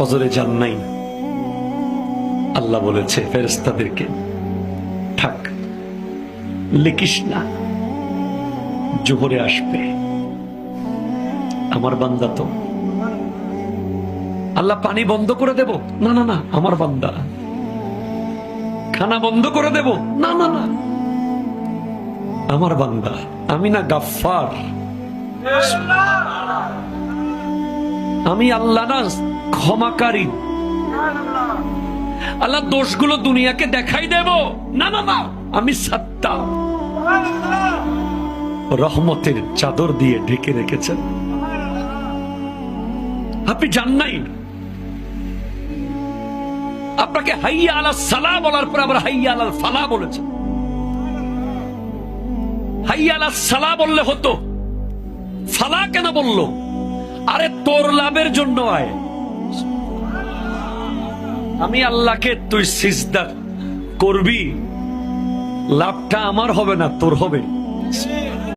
ফজরে যান নাই, আল্লাহ বলেছে ফেরেশতাদেরকে থাক, লিখিস না, জোহরে আসবে। আমার বান্দা তো। আল্লাহ পানি বন্ধ করে দেব? না না না, আমার বান্দা। খানা বন্ধ করে দেব? না না না, আমার বান্দা। আমি না গাফফার, আমি আল্লাহ না ক্ষমাকারী। আল্লাহ দোষগুলো দুনিয়াকে দেখাই দেব? না না না, আমি সাত্তার। রহমতের চাদর দিয়ে ঢেকে রেখেছেন। আপনি জান নাই, আপনাকে হাইয়া আলা সালাহ বলার পর আবার হাইয়া আলাল ফালাহ বলেছেন। হাইয়া আলা সালাহ বললে হতো, ফালাহ কেন বললো? আরে তোর লাভের জন্য আয়। আমি আল্লাহকে তুই সিজদা করবি, লাভটা আমার হবে না, তোর হবে।